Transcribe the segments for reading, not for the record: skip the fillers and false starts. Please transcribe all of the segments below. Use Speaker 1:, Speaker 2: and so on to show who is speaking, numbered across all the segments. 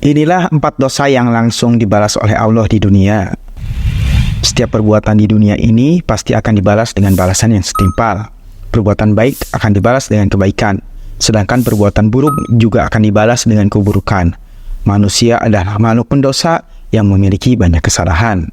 Speaker 1: Inilah 4 dosa yang langsung dibalas oleh Allah di dunia. Setiap perbuatan di dunia ini pasti akan dibalas dengan balasan yang setimpal. Perbuatan baik akan dibalas dengan kebaikan, sedangkan perbuatan buruk juga akan dibalas dengan keburukan. Manusia adalah makhluk pendosa yang memiliki banyak kesalahan.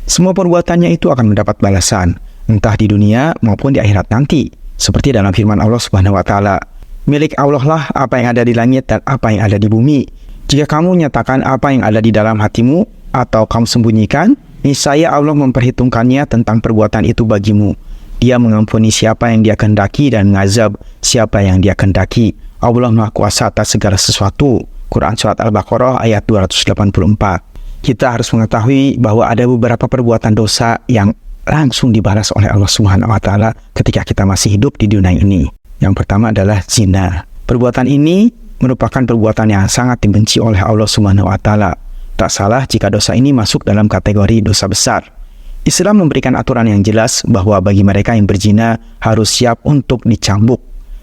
Speaker 1: Semua perbuatannya itu akan mendapat balasan, entah di dunia maupun di akhirat nanti. Seperti dalam firman Allah Subhanahu wa Ta'ala, "Milik Allah lah apa yang ada di langit dan apa yang ada di bumi. Jika kamu nyatakan apa yang ada di dalam hatimu atau kamu sembunyikan, niscaya Allah memperhitungkannya tentang perbuatan itu bagimu. Dia mengampuni siapa yang Dia kehendaki dan mengazab siapa yang Dia kehendaki. Allah Maha Kuasa atas segala sesuatu." Quran Surat Al-Baqarah ayat 284. Kita harus mengetahui bahwa ada beberapa perbuatan dosa yang langsung dibalas oleh Allah Subhanahu wa Ta'ala ketika kita masih hidup di dunia ini. Yang pertama adalah zina. Perbuatan ini merupakan perbuatan yang sangat dibenci oleh Allah Subhanahu wa Ta'ala. Tak salah jika dosa ini masuk dalam kategori dosa besar. Islam memberikan aturan yang jelas bahwa bagi mereka yang berzina harus siap untuk dicambuk.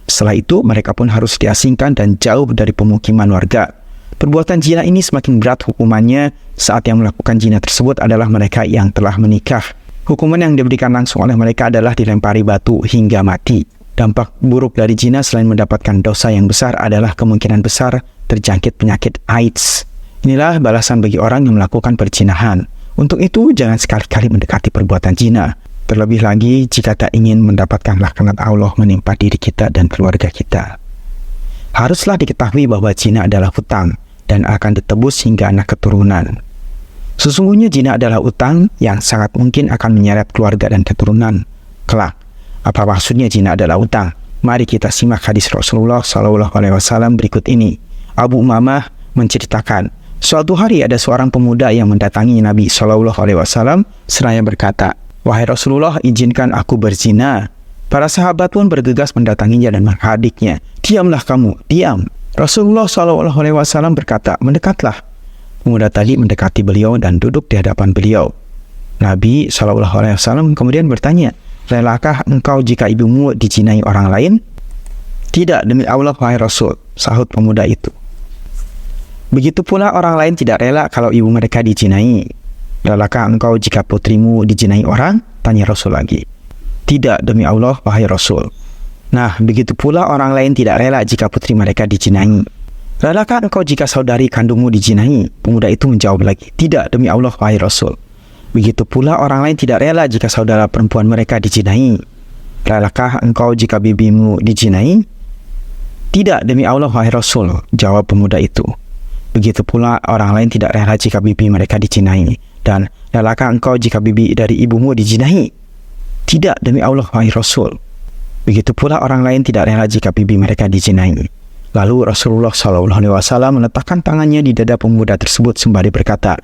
Speaker 1: Setelah itu mereka pun harus diasingkan dan jauh dari pemukiman warga. Perbuatan zina ini semakin berat hukumannya saat yang melakukan zina tersebut adalah mereka yang telah menikah. Hukuman yang diberikan langsung oleh mereka adalah dilempari batu hingga mati. Dampak buruk dari zina selain mendapatkan dosa yang besar adalah kemungkinan besar terjangkit penyakit AIDS. Inilah balasan bagi orang yang melakukan perzinahan. Untuk itu, jangan sekali-kali mendekati perbuatan zina. Terlebih lagi jika tak ingin mendapatkan laknat Allah menimpa diri kita dan keluarga kita. Haruslah diketahui bahwa zina adalah hutang dan akan ditebus hingga anak keturunan. Sesungguhnya zina adalah utang yang sangat mungkin akan menyeret keluarga dan keturunan kelak. Apa maksudnya zina adalah utang? Mari kita simak hadis Rasulullah SAW berikut ini. Abu Umamah menceritakan, suatu hari ada seorang pemuda yang mendatangi Nabi SAW seraya berkata, "Wahai Rasulullah, izinkan aku berzina." Para sahabat pun bergegas mendatanginya dan menghadiknya. "Diamlah kamu, diam." Rasulullah SAW berkata, "Mendekatlah." Pemuda tadi mendekati beliau dan duduk di hadapan beliau. Nabi SAW kemudian bertanya, "Relakah engkau jika ibumu dizinai orang lain?" "Tidak, demi Allah, wahai Rasul," sahut pemuda itu. "Begitu pula orang lain tidak rela kalau ibu mereka dizinai. Relakah engkau jika putrimu dizinai orang?" tanya Rasul lagi. "Tidak, demi Allah, wahai Rasul." "Nah, begitu pula orang lain tidak rela jika putri mereka dizinai. Relakah engkau jika saudari kandungmu dizinai?" Pemuda itu menjawab lagi, "Tidak, demi Allah, wahai Rasul." "Begitu pula orang lain tidak rela jika saudara perempuan mereka dizinai. Relakah engkau jika bibimu dizinai?" "Tidak, demi Allah, wahai Rasul," jawab pemuda itu. "Begitu pula orang lain tidak rela jika bibi mereka dizinai. Dan relakah engkau jika bibi dari ibumu dizinai?" "Tidak, demi Allah, wahai Rasul." "Begitu pula orang lain tidak rela jika bibi mereka dizinai." Lalu Rasulullah SAW meletakkan tangannya di dada pemuda tersebut sembari berkata,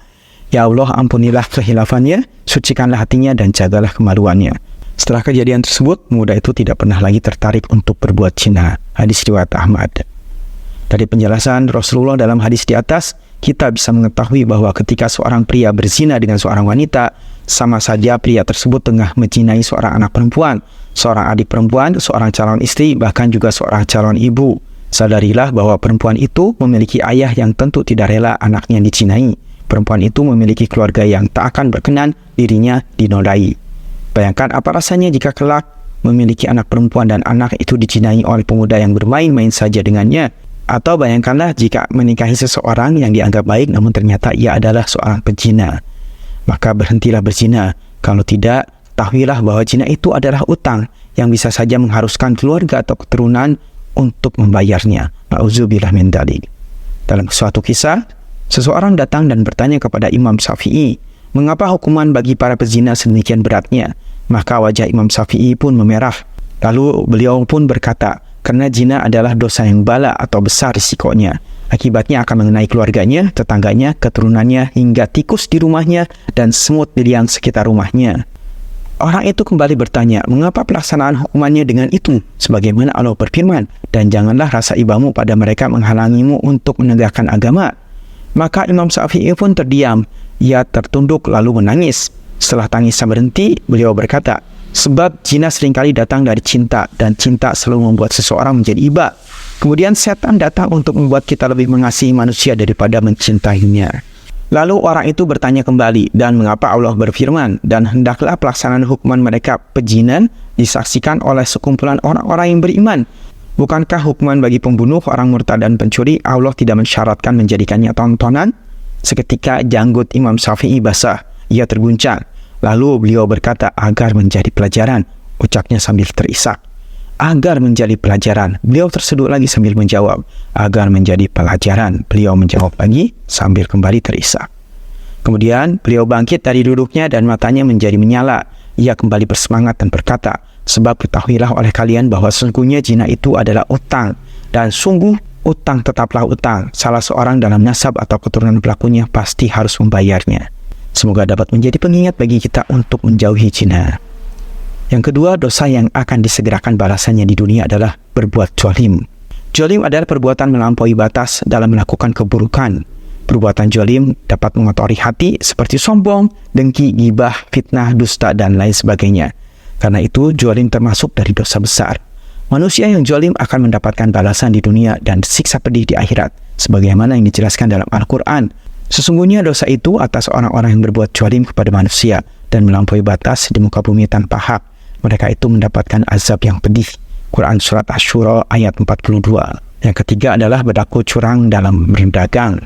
Speaker 1: "Ya Allah, ampunilah kehilafannya, sucikanlah hatinya dan jagalah kemaluannya." Setelah kejadian tersebut, pemuda itu tidak pernah lagi tertarik untuk berbuat zina. Hadis riwayat Ahmad. Dari penjelasan Rasulullah dalam hadis di atas, kita bisa mengetahui bahwa ketika seorang pria berzina dengan seorang wanita, sama saja pria tersebut tengah menzinai seorang anak perempuan, seorang adik perempuan, seorang calon istri, bahkan juga seorang calon ibu. Sadarilah bahwa perempuan itu memiliki ayah yang tentu tidak rela anaknya dizinai. Perempuan itu memiliki keluarga yang tak akan berkenan dirinya dinodai. Bayangkan apa rasanya jika kelak memiliki anak perempuan dan anak itu dizinai oleh pemuda yang bermain-main saja dengannya. Atau bayangkanlah jika menikahi seseorang yang dianggap baik namun ternyata ia adalah seorang pezina. Maka berhentilah berzina. Kalau tidak, ketahuilah bahwa zina itu adalah utang yang bisa saja mengharuskan keluarga atau keturunan untuk membayarnya. Na'udzubillah min dzalik. Dalam suatu kisah, seseorang datang dan bertanya kepada Imam Syafi'i, "Mengapa hukuman bagi para pezina sedemikian beratnya?" Maka wajah Imam Syafi'i pun memerah. Lalu beliau pun berkata, "Karena zina adalah dosa yang bala atau besar risikonya. Akibatnya akan mengenai keluarganya, tetangganya, keturunannya, hingga tikus di rumahnya dan semut di liang sekitar rumahnya." Orang itu kembali bertanya, "Mengapa pelaksanaan hukumannya dengan itu? Sebagaimana Allah berfirman, dan janganlah rasa ibamu pada mereka menghalangimu untuk menegakkan agama." Maka Imam Syafi'i pun terdiam. Ia tertunduk lalu menangis. Setelah tangisnya berhenti, beliau berkata, Sebab zina seringkali datang dari cinta, dan cinta selalu membuat seseorang menjadi iba. Kemudian setan datang untuk membuat kita lebih mengasihi manusia daripada mencintainya. Lalu orang itu bertanya kembali, dan mengapa Allah berfirman, dan hendaklah pelaksanaan hukuman mereka pezinan disaksikan oleh sekumpulan orang-orang yang beriman. Bukankah hukuman bagi pembunuh, orang murtad dan pencuri Allah tidak mensyaratkan menjadikannya tontonan? Seketika janggut Imam Syafi'i basah, ia terguncang. Lalu beliau berkata, agar menjadi pelajaran, ucapnya sambil terisak. Agar menjadi pelajaran, beliau terseduh lagi sambil menjawab. Agar menjadi pelajaran, beliau menjawab lagi sambil kembali terisak. Kemudian beliau bangkit dari duduknya dan matanya menjadi menyala. Ia kembali bersemangat dan berkata, sebab ketahuilah oleh kalian bahwa sesungguhnya zina itu adalah utang, dan sungguh utang tetaplah utang. Salah seorang dalam nasab atau keturunan pelakunya pasti harus membayarnya. Semoga dapat menjadi pengingat bagi kita untuk menjauhi zina. Yang kedua, dosa yang akan disegerakan balasannya di dunia adalah berbuat zalim. Zalim adalah perbuatan melampaui batas dalam melakukan keburukan. Perbuatan zalim dapat mengotori hati seperti sombong, dengki, ghibah, fitnah, dusta, dan lain sebagainya. Karena itu, zalim termasuk dari dosa besar. Manusia yang zalim akan mendapatkan balasan di dunia dan siksa pedih di akhirat, sebagaimana yang dijelaskan dalam Al-Quran. Sesungguhnya dosa itu atas orang-orang yang berbuat zalim kepada manusia dan melampaui batas di muka bumi tanpa hak. Mereka itu mendapatkan azab yang pedih. Quran Surat Asy-Syura ayat 42. Yang ketiga adalah berlaku curang dalam berdagang.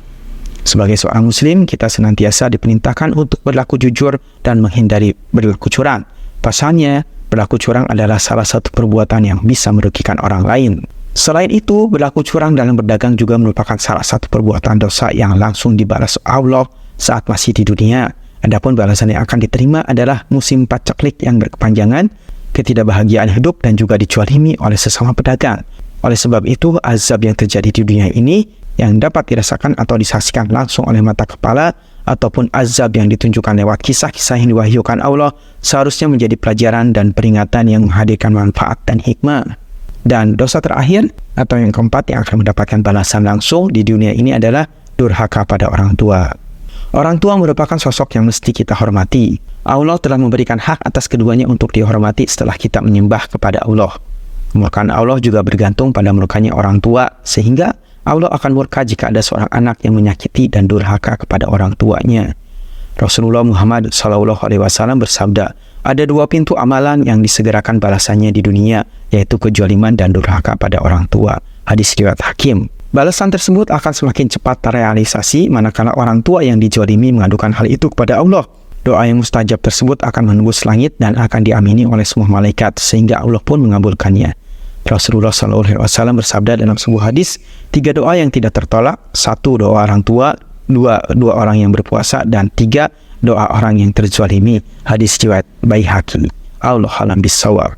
Speaker 1: Sebagai seorang muslim, kita senantiasa diperintahkan untuk berlaku jujur dan menghindari berlaku curang. Pasalnya, berlaku curang adalah salah satu perbuatan yang bisa merugikan orang lain. Selain itu, berlaku curang dalam berdagang juga merupakan salah satu perbuatan dosa yang langsung dibalas Allah saat masih di dunia. Adapun balasan yang akan diterima adalah musim paceklik yang berkepanjangan, ketidakbahagiaan hidup, dan juga dizalimi oleh sesama pedagang. Oleh sebab itu, azab yang terjadi di dunia ini yang dapat dirasakan atau disaksikan langsung oleh mata kepala, ataupun azab yang ditunjukkan lewat kisah-kisah yang diwahyukan Allah, seharusnya menjadi pelajaran dan peringatan yang menghadirkan manfaat dan hikmah. Dan dosa terakhir atau yang keempat yang akan mendapatkan balasan langsung di dunia ini adalah durhaka pada orang tua. Orang tua merupakan sosok yang mesti kita hormati. Allah telah memberikan hak atas keduanya untuk dihormati setelah kita menyembah kepada Allah. Kemurkaan Allah juga bergantung pada murkanya orang tua, sehingga Allah akan murka jika ada seorang anak yang menyakiti dan durhaka kepada orang tuanya. Rasulullah Muhammad SAW bersabda, ada dua pintu amalan yang disegerakan balasannya di dunia, yaitu kezaliman dan durhaka pada orang tua. Hadis riwayat Hakim. Balasan tersebut akan semakin cepat terrealisasi manakala orang tua yang dizalimi mengadukan hal itu kepada Allah. Doa yang mustajab tersebut akan menembus langit dan akan diamini oleh semua malaikat, sehingga Allah pun mengabulkannya. Rasulullah SAW bersabda dalam sebuah hadis, 3 doa yang tidak tertolak, 1 doa orang tua, 2 orang yang berpuasa, dan 3 doa orang yang terzalimi. Hadis riwayat Baihaqi. Allahu a'lam bishawab.